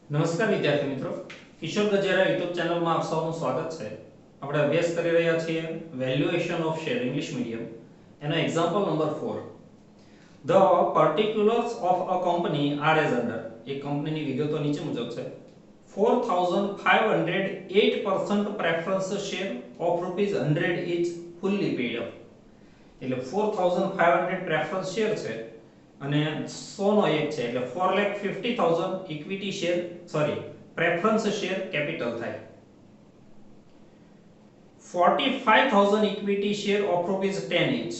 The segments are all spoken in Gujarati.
નમસ્કાર વિદ્યાર્થી મિત્રો, કિશોર ગજેરા યુટ્યુબ ચેનલમાં આપ સૌનું સ્વાગત છે. આપણે અભ્યાસ કરી રહ્યા છીએ valuation of share English medium. એનો example number 4. The particulars of a company are as under. એક કંપનીની વિગતો નીચે મુજબ છે. 4508% preference share of rupees 100 is fully paid up. એટલે 4500 પ્રેફરન્સ શેર છે અને 100 નો એક છે એટલે 4,50,000 equity share preference share capital થાય. 45,000 equity share of rupees 10 each.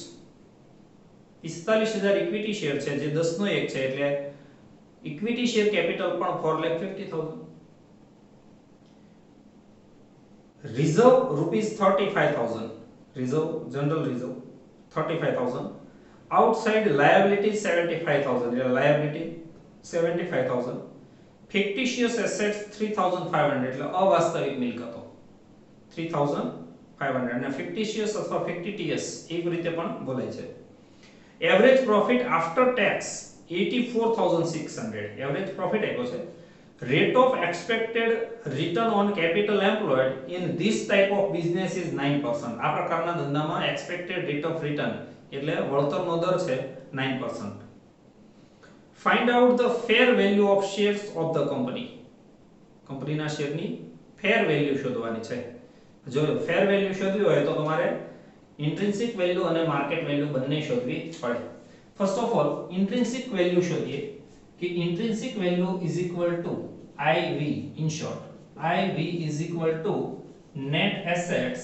45,000 equity share છે જે 10 નો એક છે એટલે ઇક્વિટી શેર કેપિટલ પણ 4,50,000. Reserve rupees 35,000. Reserve general reserve 35,000. Outside liability 75,000. Liability 75,000. Fictitious assets 3,500. એટલે અવાસ્તવિક મિલકતો 3,500 અને fictitious અથવા fictitious એક રીતે પણ બોલાય છે. Average profit after tax 84,600. Average profit આપ્યો છે. Rate of expected return on capital employed in this type of business is 9%. આ પ્રકારના ધંધામાં expected rate of return એટલે વળતરનો દર છે 9%. Find out the fair value of shares of the company. કંપનીના શેરની fair value શોધવાની છે. જો fair value શોધવી હોય તો તમારે intrinsic value અને market value બંને શોધવી પડે. First of all intrinsic value શોધીએ कि intrinsic value is equal to IV. In short, IV is equal to net assets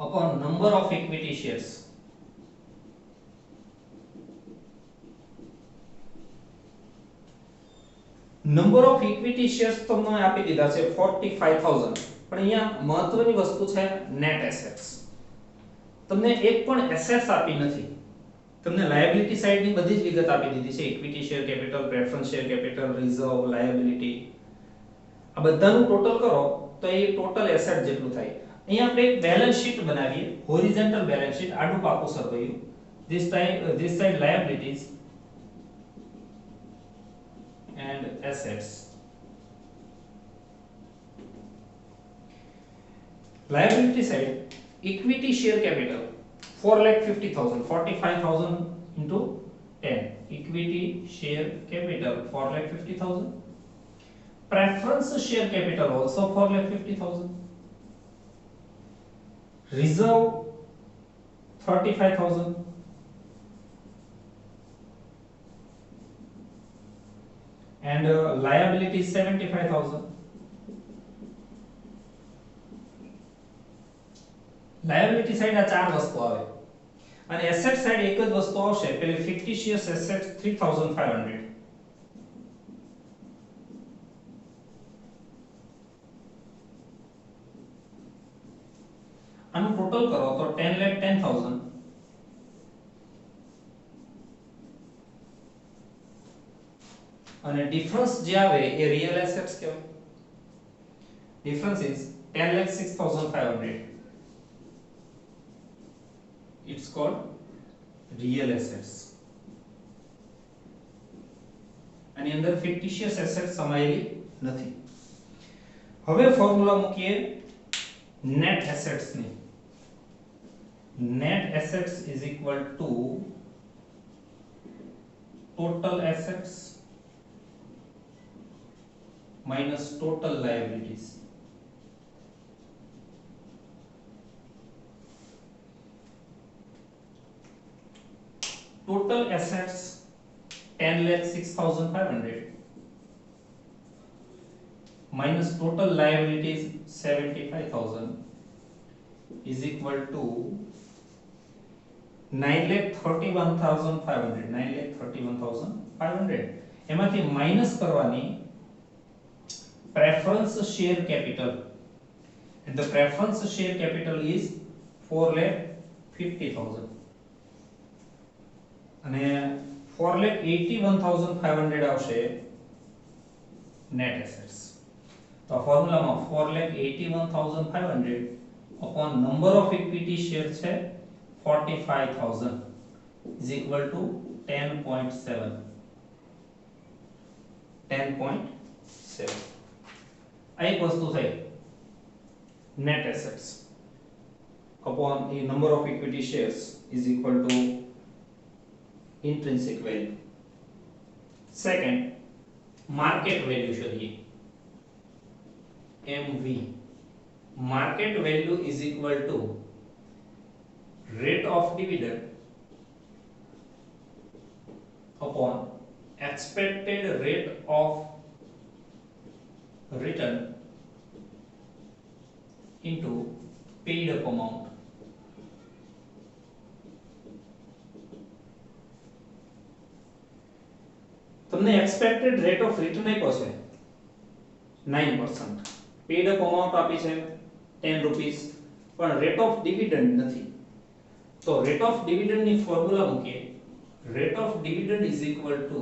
upon number of equity shares. Number of equity shares તમને આપી દીધા છે 45,000. પણ અહીંયા મહત્વની વસ્તુ છે net assets. તમને એક પણ assets આપી નથી. તમને લાયબિલિટી સાઈડની બધી જ વિગત આપી દીધી છે. Equity share capital, preference share capital, reserve, liability આ બધાનું ટોટલ કરો તો એ ટોટલ એસેટ જેટલું થાય. અહીંયા આપણે એક બેલેન્સ શીટ બનાવીએ, હોરિઝોન્ટલ બેલેન્સ શીટ, આડું પાકું સરવૈયું. This side liabilities and assets. Liability side equity share capital 4,50,000. 45,000 into 10. Equity share capital 4,50,000. Preference share capital also 4,50,000. Reserve 35,000. And liability 75,000. Liability side આ ચાર વસ્તુ આવે અને એસેટ સાઈડ એક જ વસ્તુ આવશે, પેલી ફિક્ટિશિયસ એસેટ્સ 3,500. આનું ટોટલ કરો તો 10,10,000 અને ડિફરન્સ જે આવે એ રિયલ એસેટ્સ કહેવાય. Difference is 10,06,500. It's called real assets. આની અંદર ફિક્ટિશિયસ એસેટ સમાયેલી નથી. હવે ફોર્મ્યુલા મૂકીએ નેટ એસેટ્સ ની. Net assets is equal to total assets minus total liabilities. Total assets 10,06,500 minus total liabilities 75,000 is equal to 9,31,500. 9,31,500 એમાંથી માઈનસ કરવાની preference share capital, and the preference share capital is 4,50,000 અને 4,81,500 આવશે નેટ એસેટ્સ. તો આ ફોર્મ્યુલામાં 4,81,500 upon number of equity share છે 45,000 is equal to 10.7. 10.7 આ એક વસ્તુ થઈ net assets upon the number of equity shares is equal to intrinsic value. Second, market value शोधिए MV. Market value is equal to rate of dividend upon expected rate of return into paid up amount. તમને એક્સપેક્ટેડ રેટ ઓફ રિટર્ન આપ્યો છે 9%, પેડ અપ અમાઉન્ટ આપી છે 10 રૂપીસ, પણ રેટ ઓફ ડિવિડન્ડ નથી. તો રેટ ઓફ ડિવિડન્ડ ની ફોર્મ્યુલા મૂકીએ. Rate of dividend is equal to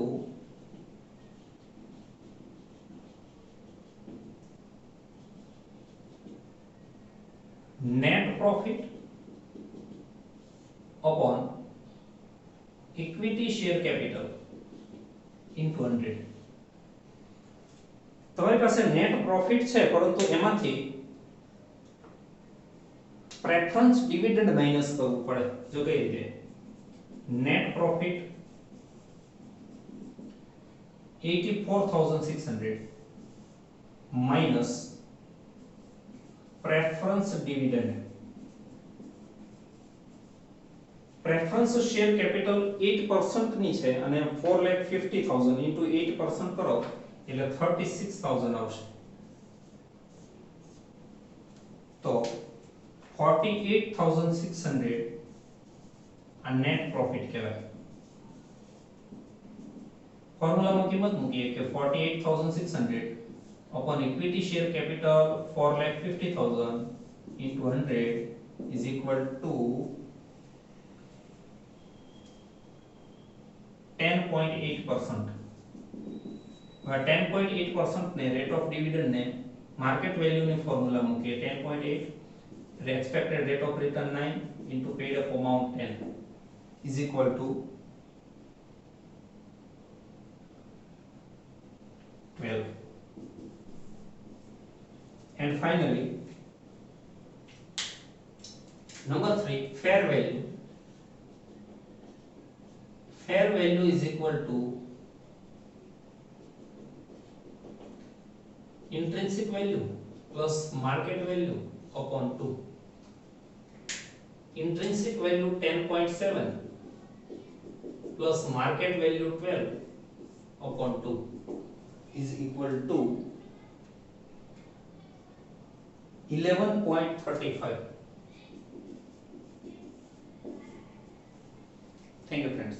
net profit upon equity share capital into 100. તમારી પાસે નેટ પ્રોફિટ છે, પરંતુ એમાંથી પ્રેફરન્સ ડિવિડન્ડ માઈનસ કરવું પડે. જો કઈ રીતે net profit 84,600 minus preference dividend. Preference share capital 8% ની છે અને 4,50,000 into 8% કરો એટલે 36,000 આવશે. તો 48,600 આ નેટ પ્રોફિટ કહેવાય. ફોર્મ્યુલામાં કિંમત મૂકીએ કે 48,600 upon equity share capital 4,50,000 into 100 is equal to 10.8%. 10.8% ને રેટ ઓફ ડિવિડન્ડ ને માર્કેટ વેલ્યુ ની ફોર્મ્યુલા મૂકીએ 10.8 expected rate of return 9 into paid up amount 10 is equal to 12. And finally, number 3, fair value. Fair value is equal to intrinsic value plus market value upon 2. Intrinsic value 10.7 plus market value 12 upon 2 is equal to 11.35. Thank you, friends.